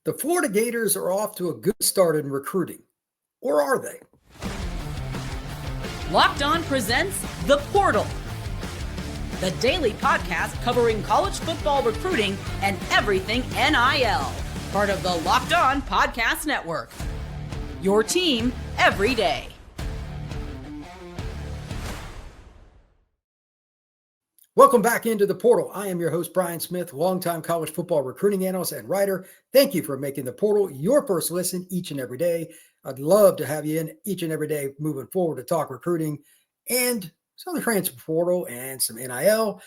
The Florida Gators are off to a good start in recruiting. Or are they? Locked On presents The Portal, the daily podcast covering college football recruiting and everything NIL. Part of the Locked On Podcast Network. Your team every day. Welcome back into The Portal. I am your host, Brian Smith, longtime college football recruiting analyst and writer. Thank you for making The Portal your first listen each and every day. I'd love to have you in each and every day moving forward to talk recruiting and some of the transfer portal and some NIL.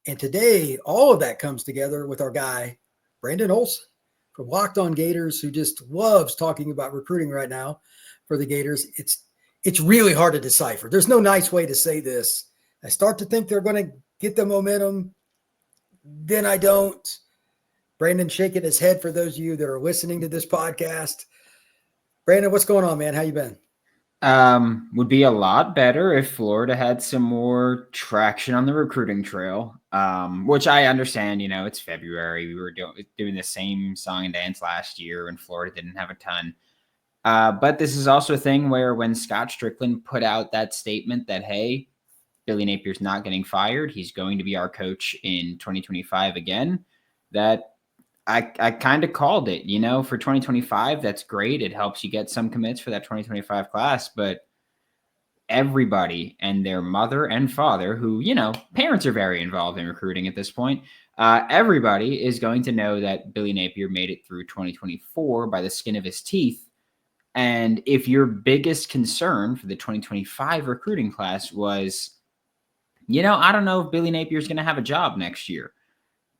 And today, all of that comes together with our guy, Brandon Olsen from Locked On Gators, who just loves talking about recruiting right now for the Gators. It's really hard to decipher. There's no nice way to say this. I start to think they're going to get the momentum, then I don't. Brandon shaking his head for those of you that are listening to this podcast. Brandon, what's going on, man? How you been? Would be a lot better if Florida had some more traction on the recruiting trail, which I understand, it's February. We were doing the same song and dance last year and Florida didn't have a ton. But this is also a thing where when Scott Strickland put out that statement that, hey, Billy Napier's not getting fired, he's going to be our coach in 2025 again, that I kind of called it, for 2025. That's great. It helps you get some commits for that 2025 class, but everybody and their mother and father who, parents are very involved in recruiting at this point. Everybody is going to know that Billy Napier made it through 2024 by the skin of his teeth. And if your biggest concern for the 2025 recruiting class was, I don't know if Billy Napier is going to have a job next year,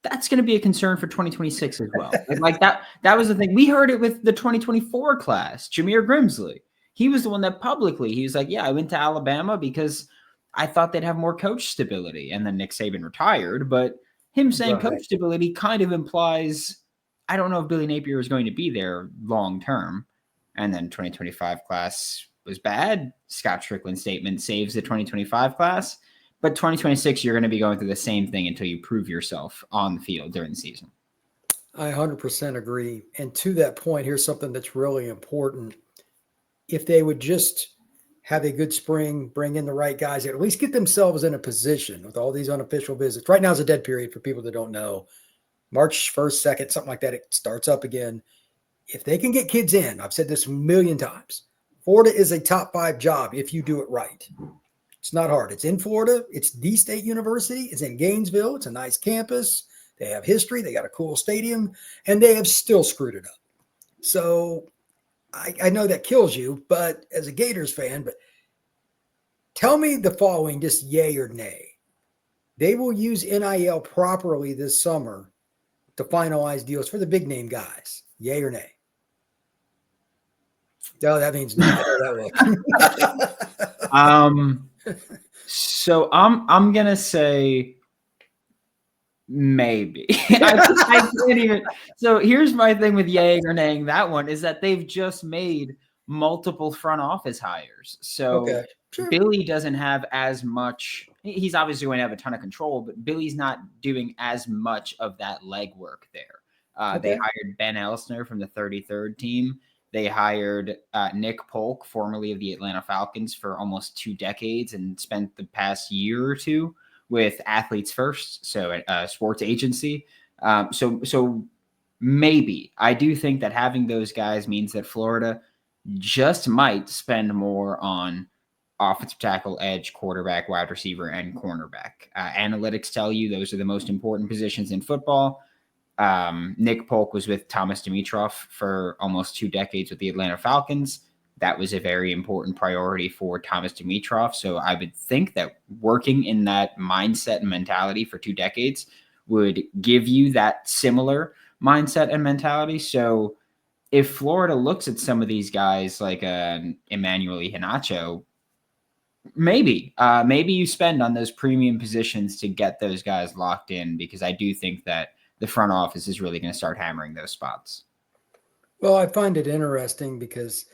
that's going to be a concern for 2026 as well. Like that was the thing. We heard it with the 2024 class, Jameer Grimsley. He was the one that publicly, he was like, yeah, I went to Alabama because I thought they'd have more coach stability. And then Nick Saban retired, but him saying coach stability kind of implies, I don't know if Billy Napier is going to be there long-term. And then 2025 class was bad. Scott Strickland's statement saves the 2025 class. But 2026, you're going to be going through the same thing until you prove yourself on the field during the season. I 100% agree. And to that point, here's something that's really important. If they would just have a good spring, bring in the right guys, at least get themselves in a position with all these unofficial visits. Right now is a dead period for people that don't know. March 1st, 2nd, something like that, it starts up again. If they can get kids in, I've said this a million times, Florida is a top 5 job if you do it right. It's not hard. It's in Florida. It's the state university. It's in Gainesville. It's a nice campus. They have history. They got a cool stadium, and they have still screwed it up. So I know that kills you, but as a Gators fan, but tell me the following, just yay or nay. They will use NIL properly this summer to finalize deals for the big name guys. Yay or nay? No, that means no. So I'm gonna say maybe. I can't even. So here's my thing with yay or naying that one is that they've just made multiple front office hires. So sure. Billy doesn't have as much. He's obviously going to have a ton of control, but Billy's not doing as much of that legwork there. They hired Ben Elsner from the 33rd team. They hired Nick Polk, formerly of the Atlanta Falcons, for almost 2 decades and spent the past year or two with Athletes First, so a sports agency. So maybe. I do think that having those guys means that Florida just might spend more on offensive tackle, edge, quarterback, wide receiver, and cornerback. Analytics tell you those are the most important positions in football. Nick Polk was with Thomas Dimitroff for almost 2 decades with the Atlanta Falcons. That was a very important priority for Thomas Dimitroff. So I would think that working in that mindset and mentality for 2 decades would give you that similar mindset and mentality. So if Florida looks at some of these guys like Emmanuel Iheanacho, maybe you spend on those premium positions to get those guys locked in, because I do think that the front office is really going to start hammering those spots. Well, I find it interesting because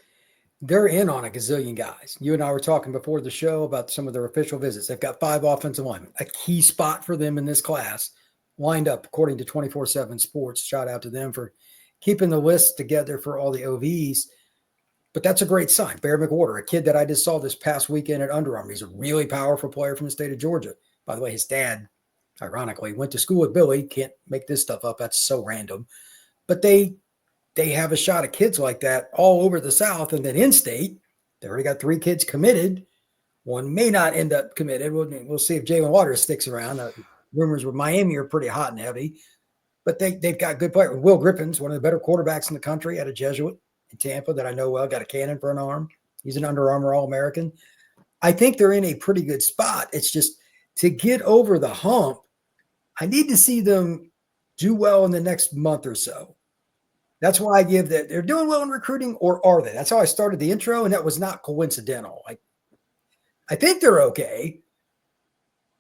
they're in on a gazillion guys. You and I were talking before the show about some of their official visits. They've got 5 offensive linemen, a key spot for them in this class, lined up according to 24/7 Sports. Shout out to them for keeping the list together for all the OVs. But that's a great sign. Bear McWhorter, a kid that I just saw this past weekend at Under Armour. He's a really powerful player from the state of Georgia. By the way, his dad, ironically, went to school with Billy. Can't make this stuff up. That's so random. But they have a shot at kids like that all over the South. And then in-state, they already got 3 kids committed. One may not end up committed. We'll see if Jalen Waters sticks around. Rumors with Miami are pretty hot and heavy. But they've got good players. Will Griffin's one of the better quarterbacks in the country at a Jesuit in Tampa that I know well, got a cannon for an arm. He's an Under Armour All-American. I think they're in a pretty good spot. It's just to get over the hump, I need to see them do well in the next month or so. That's why I give that they're doing well in recruiting, or are they? That's how I started the intro, and that was not coincidental. I think they're okay,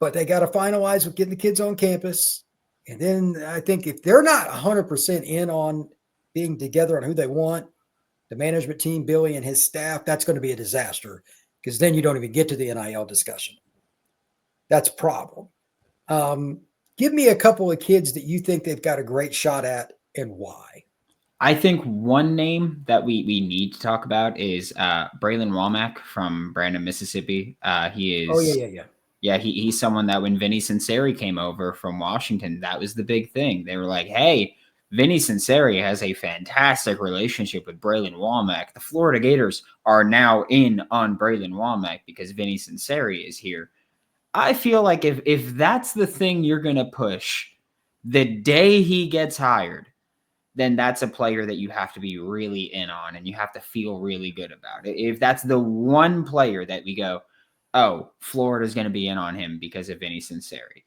but they got to finalize with getting the kids on campus. And then I think if they're not 100% in on being together on who they want, the management team, Billy and his staff, that's going to be a disaster because then you don't even get to the NIL discussion. That's a problem. Give me a couple of kids that you think they've got a great shot at and why. I think one name that we need to talk about is Braylon Womack from Brandon, Mississippi. He is. Oh, yeah. Yeah, he's someone that when Vinny Sinceri came over from Washington, that was the big thing. They were like, hey, Vinny Sinceri has a fantastic relationship with Braylon Womack. The Florida Gators are now in on Braylon Womack because Vinny Sinceri is here. I feel like if that's the thing you're going to push the day he gets hired, then that's a player that you have to be really in on and you have to feel really good about it. If that's the one player that we go, oh, Florida's going to be in on him because of Vinny Sinceri.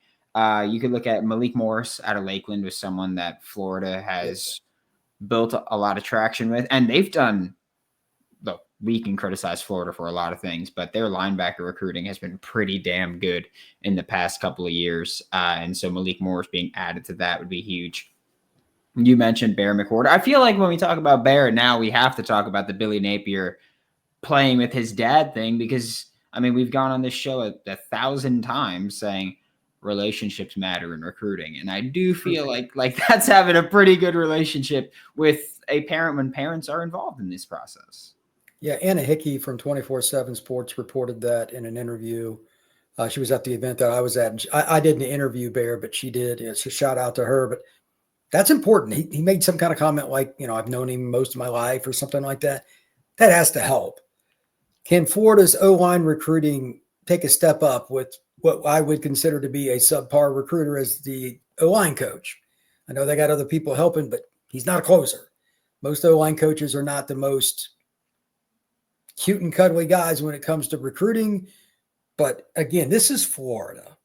You could look at Malik Morris out of Lakeland with someone that Florida has built a lot of traction with. And they've done, look, we can criticize Florida for a lot of things, but their linebacker recruiting has been pretty damn good in the past couple of years. And so Malik Morris being added to that would be huge. You mentioned Bear McWhorter. I feel like when we talk about Bear now, we have to talk about the Billy Napier playing with his dad thing because, I mean, we've gone on this show 1,000 times saying relationships matter in recruiting. And I do feel like that's having a pretty good relationship with a parent when parents are involved in this process. Yeah, Anna Hickey from 24/7 Sports reported that in an interview. She was at the event that I was at. I didn't interview Bear, but she did. It's a shout out to her. But that's important. He made some kind of comment like, I've known him most of my life or something like that. That has to help. Can Florida's O-line recruiting take a step up with what I would consider to be a subpar recruiter as the O-line coach? I know they got other people helping, but he's not a closer. Most O-line coaches are not the most cute and cuddly guys when it comes to recruiting. But again, this is Florida.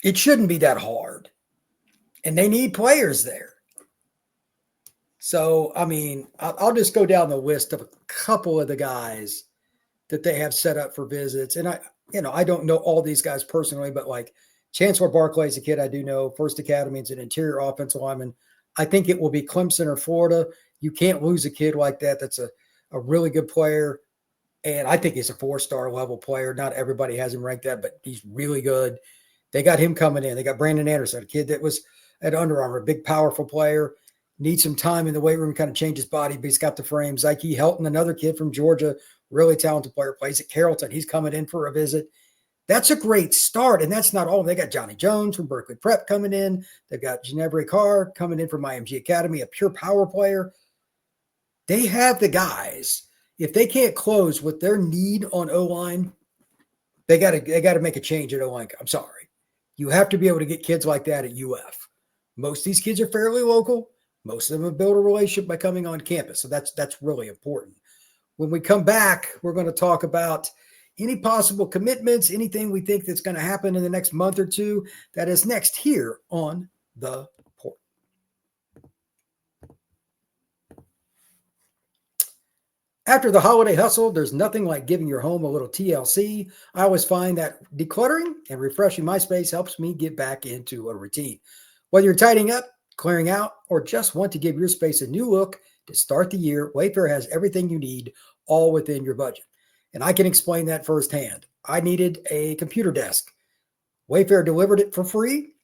It shouldn't be that hard. And they need players there. So, I mean, I'll just go down the list of a couple of the guys that they have set up for visits. And I don't know all these guys personally, but like Chancellor Barclay is a kid I do know. First Academy is an interior offensive lineman. I think it will be Clemson or Florida. You can't lose a kid like that. That's a really good player. And I think he's a 4-star level player. Not everybody has him ranked that, but he's really good. They got him coming in. They got Brandon Anderson, a kid that was at Under Armour, a big, powerful player. Needs some time in the weight room, kind of change his body, but he's got the frame. Zyke Helton, another kid from Georgia, really talented player, plays at Carrollton. He's coming in for a visit. That's a great start, and that's not all. They got Johnny Jones from Berkeley Prep coming in. They've got Ginevra Carr coming in from IMG Academy, a pure power player. They have the guys. If they can't close with their need on O-line, they got to make a change at O-line. I'm sorry. You have to be able to get kids like that at UF. Most of these kids are fairly local. Most of them have built a relationship by coming on campus. So that's really important. When we come back, we're going to talk about any possible commitments, anything we think that's going to happen in the next month or two. That is next here on The Port. After the holiday hustle, there's nothing like giving your home a little TLC. I always find that decluttering and refreshing my space helps me get back into a routine. Whether you're tidying up, clearing out, or just want to give your space a new look to start the year, Wayfair has everything you need, all within your budget. And I can explain that firsthand. I needed a computer desk. Wayfair delivered it for free.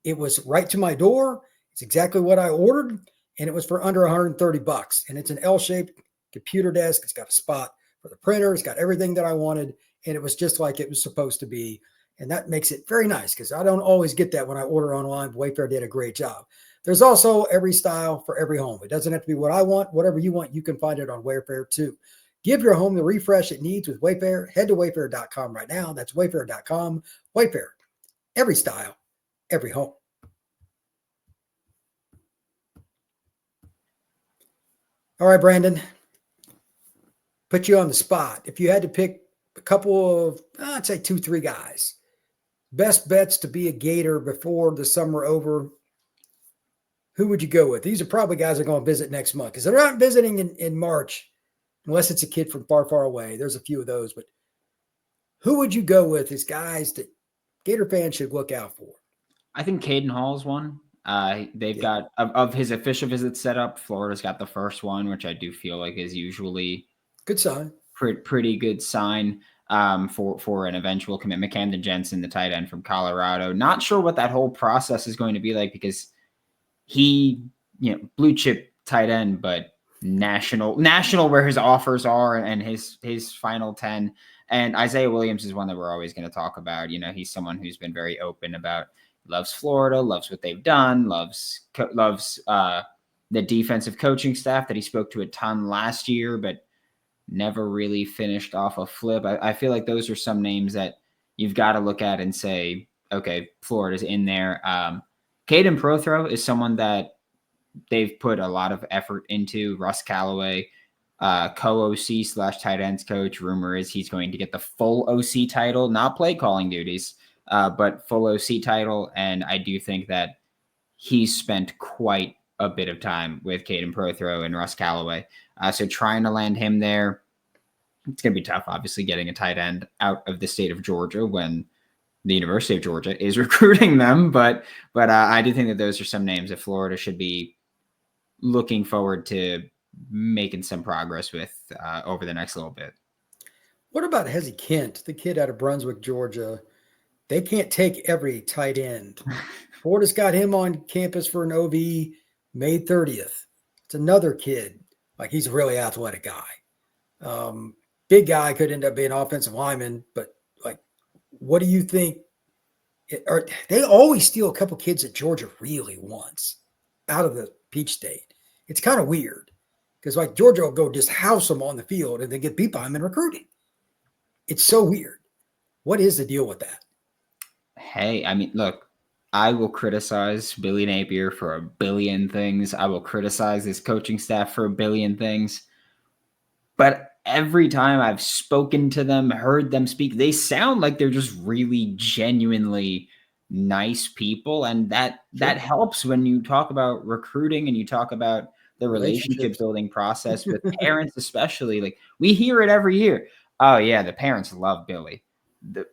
It was right to my door. It's exactly what I ordered. and it was for under $130. And it's an L-shaped computer desk. It's got a spot for the printer. It's got everything that I wanted, and it was just like it was supposed to be. And that makes it very nice because I don't always get that when I order online. Wayfair did a great job. There's also every style for every home. It doesn't have to be what I want. Whatever you want, you can find it on Wayfair too. Give your home the refresh it needs with Wayfair. Head to wayfair.com right now. That's wayfair.com. Wayfair, every style, every home. All right, Brandon, put you on the spot. If you had to pick a couple of, I'd say 2-3 guys, best bets to be a Gator before the summer over, who would you go with? These are probably guys that are going to visit next month because they're not visiting in March unless it's a kid from far, far away. There's a few of those, but who would you go with as guys that Gator fans should look out for? I think Caden Hall's one. They've got of his official visits set up. Florida's got the first one, which I do feel like is usually good sign, pretty good sign for an eventual commitment. Camden Jensen, the tight end from Colorado. Not sure what that whole process is going to be like because he, blue chip tight end, but national where his offers are and his final 10. And Isaiah Williams is one that we're always going to talk about. He's someone who's been very open about, loves Florida, loves what they've done, loves the defensive coaching staff that he spoke to a ton last year, but never really finished off a flip. I feel like those are some names that you've got to look at and say, okay, Florida's in there. Caden Prothro is someone that they've put a lot of effort into. Russ Callaway, co-OC / tight ends coach. Rumor is he's going to get the full OC title, not play calling duties, but full OC title. And I do think that he's spent quite a bit of time with Caden Prothro and Russ Callaway. So trying to land him there, it's going to be tough, obviously, getting a tight end out of the state of Georgia when the University of Georgia is recruiting them. But I do think that those are some names that Florida should be looking forward to making some progress with over the next little bit. What about Hezzy Kent, the kid out of Brunswick, Georgia? They can't take every tight end. Florida's got him on campus for an OV May 30th. It's another kid. Like, he's a really athletic guy. Big guy, could end up being an offensive lineman, but what do you think? They always steal a couple kids that Georgia really wants out of the Peach State. It's kind of weird because Georgia will go just house them on the field and then get beat by them in recruiting. It's so weird. What is the deal with that? Hey, I mean, look, I will criticize Billy Napier for a billion things. I will criticize his coaching staff for a billion things. But every time I've spoken to them, heard them speak, they sound like they're just really genuinely nice people. And that helps when you talk about recruiting and you talk about the relationship building process with parents, especially. Like, we hear it every year. Oh yeah, the parents love Billy.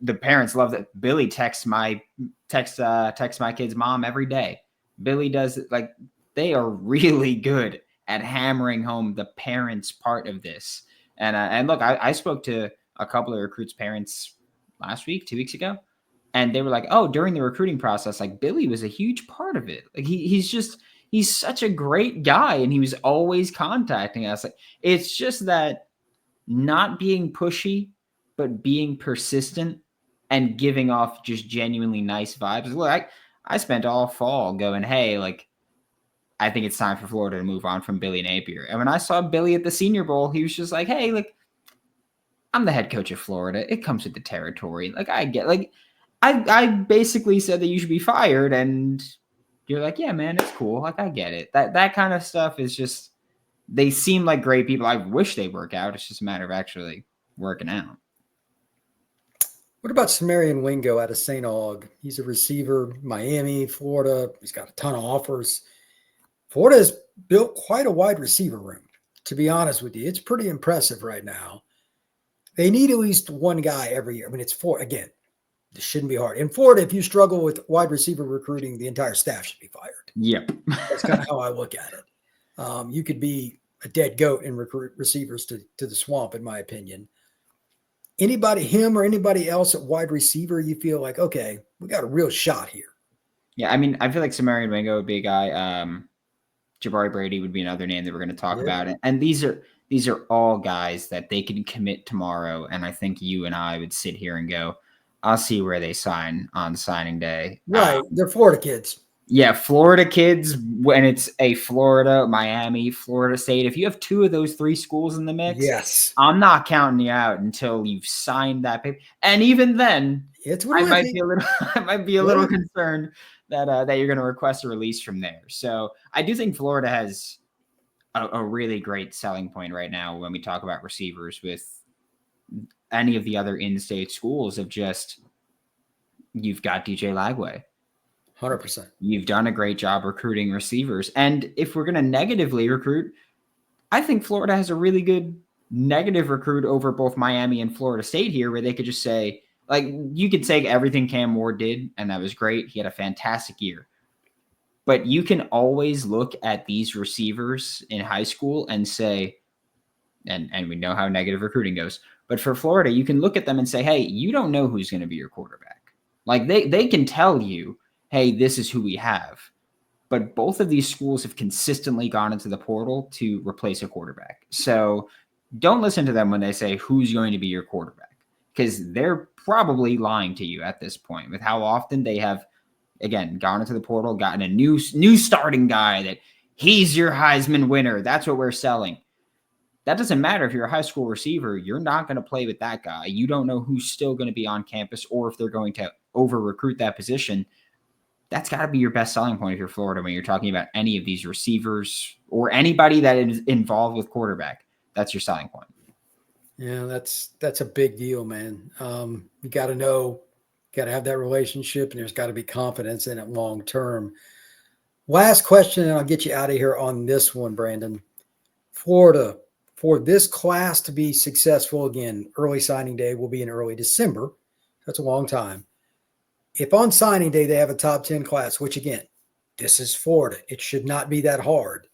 The parents love that Billy texts my kid's mom every day. Billy does it. Like, they are really good at hammering home the parents part of this. And look, I spoke to a couple of recruits' parents last week, 2 weeks ago, and they were like, oh, during the recruiting process, like, Billy was a huge part of it. Like, he's such a great guy, and he was always contacting us. Like, it's just that not being pushy, but being persistent and giving off just genuinely nice vibes. Look, I spent all fall going, hey, like, I think it's time for Florida to move on from Billy Napier. And when I saw Billy at the Senior Bowl, he was just like, hey, like, I'm the head coach of Florida. It comes with the territory. Like, I get, like, I basically said that you should be fired. And you're like, yeah, man, it's cool. Like, I get it. That kind of stuff is just, they seem like great people. I wish they work out. It's just a matter of actually working out. What about Samarian Wingo out of St. Aug? He's a receiver, Miami, Florida. He's got a ton of offers. Florida has built quite a wide receiver room, to be honest with you. It's pretty impressive right now. They need at least one guy every year. I mean, it's again, this shouldn't be hard. In Florida, if you struggle with wide receiver recruiting, the entire staff should be fired. Yep. That's kind of how I look at it. You could be a dead goat and recruit receivers to the swamp, in my opinion. Anybody, him or anybody else at wide receiver, you feel like, okay, we got a real shot here. Yeah, I mean, I feel like Samarian Wingo would be a guy. Jabari Brady would be another name that we're going to talk about. And these are all guys that they can commit tomorrow. And I think you and I would sit here and go, I'll see where they sign on signing day. Right. They're Florida kids. Yeah, Florida kids, when it's a Florida, Miami, Florida State, if you have 2 of those 3 schools in the mix, yes, I'm not counting you out until you've signed that paper. And even then, I might be a little concerned that you're going to request a release from there. So I do think Florida has a really great selling point right now when we talk about receivers with any of the other in-state schools of just, you've got DJ Lagway. 100%. You've done a great job recruiting receivers. And if we're going to negatively recruit, I think Florida has a really good negative recruit over both Miami and Florida State here, where they could just say, like, you could say everything Cam Ward did, and that was great. He had a fantastic year. But you can always look at these receivers in high school and say, and we know how negative recruiting goes, but for Florida, you can look at them and say, hey, you don't know who's going to be your quarterback. Like, they can tell you, hey, this is who we have. But both of these schools have consistently gone into the portal to replace a quarterback. So don't listen to them when they say who's going to be your quarterback, because they're probably lying to you at this point with how often they have, again, gone into the portal, gotten a new starting guy that he's your Heisman winner. That's what we're selling. That doesn't matter if you're a high school receiver. You're not going to play with that guy. You don't know who's still going to be on campus or if they're going to over-recruit that position. That's got to be your best selling point if you're Florida when you're talking about any of these receivers or anybody that is involved with quarterback. That's your selling point. Yeah, that's a big deal, man. You got to know, got to have that relationship, and there's got to be confidence in it long term. Last question, and I'll get you out of here on this one, Brandon. Florida, for this class to be successful, again, early signing day will be in early December. That's a long time. If on signing day they have a top 10 class, which again, this is Florida, it should not be that hard.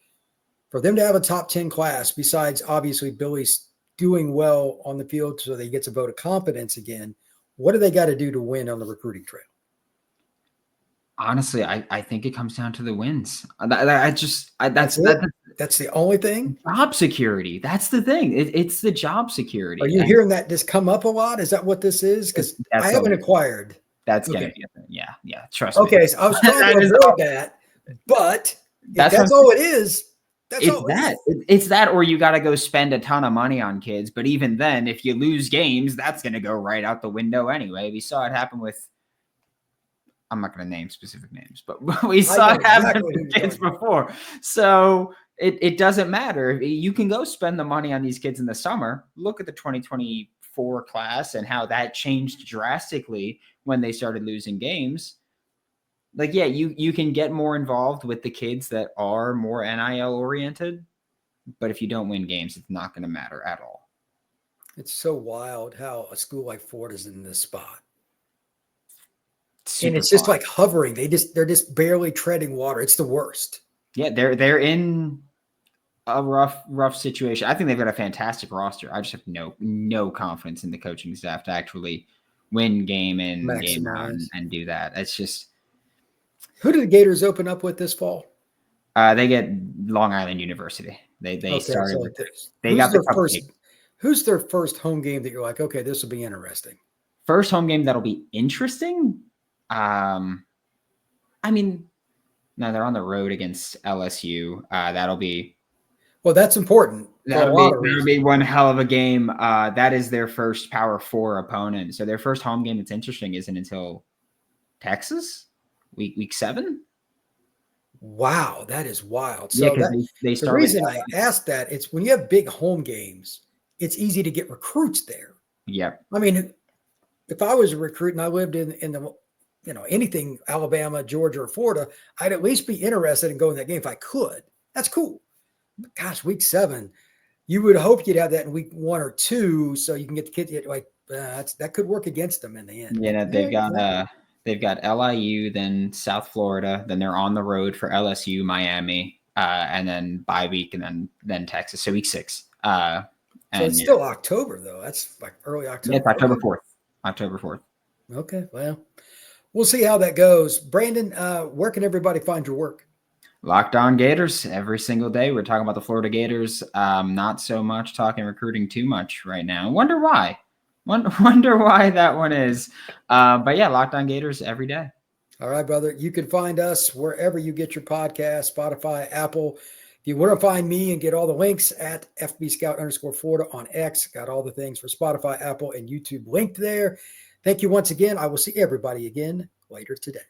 For them to have a top 10 class, besides obviously Billy's doing well on the field so that he gets a vote of confidence again, what do they got to do to win on the recruiting trail? Honestly, I think it comes down to the wins. That's the only thing? Job security. That's the thing. It's the job security. Are you hearing that just come up a lot? Is that what this is? Because I haven't acquired. That's going to be a thing. Yeah. Trust me. Okay, so I was trying to avoid that, but if that's all it is, it's that, or you got to go spend a ton of money on kids. But even then, if you lose games, that's going to go right out the window anyway. We saw it happen with, I'm not going to name specific names, but we saw it happen with kids before. So it doesn't matter. You can go spend the money on these kids in the summer. Look at the 2024 class and how that changed drastically when they started losing games. Like, yeah, you can get more involved with the kids that are more NIL oriented, but if you don't win games, it's not going to matter at all. It's so wild how a school like Florida's in this spot. And it's just like hovering. They're just barely treading water. It's the worst. Yeah, they're in a rough situation. I think they've got a fantastic roster. I just have no confidence in the coaching staff to actually win game in, game out, and do that. It's just. Who do the Gators open up with this fall? They get Long Island University. They started. So they got their first. Who's their first home game that you're like, okay, this will be interesting? First home game that'll be interesting. I mean, no, they're on the road against LSU. That'll be. Well, that's important. That'll be one hell of a game. That is their first Power 4 opponent. So their first home game that's interesting isn't until Texas, week 7. Wow, that is wild. So yeah, the reason I asked that, it's when you have big home games, it's easy to get recruits there. Yep. I mean, if I was a recruit and I lived in the anything Alabama, Georgia, or Florida, I'd at least be interested in going to that game if I could. That's cool. But gosh, week 7, you would hope you'd have that in week 1 or 2, so you can get the kid like that could work against them in the end. Yeah, they've got LIU, then South Florida, then they're on the road for LSU, Miami, and then bye week, and then Texas. So week 6. So it's still October though. That's like early October. Yeah, it's October 4th. October 4th. Okay, well, we'll see how that goes. Brandon, where can everybody find your work? Locked On Gators every single day. We're talking about the Florida Gators. Not so much talking recruiting too much right now. Wonder why. Wonder why that one is. But yeah, Locked On Gators every day. All right, brother. You can find us wherever you get your podcast, Spotify, Apple. If you want to find me and get all the links at FBScout_Florida on X, got all the things for Spotify, Apple, and YouTube linked there. Thank you once again. I will see everybody again later today.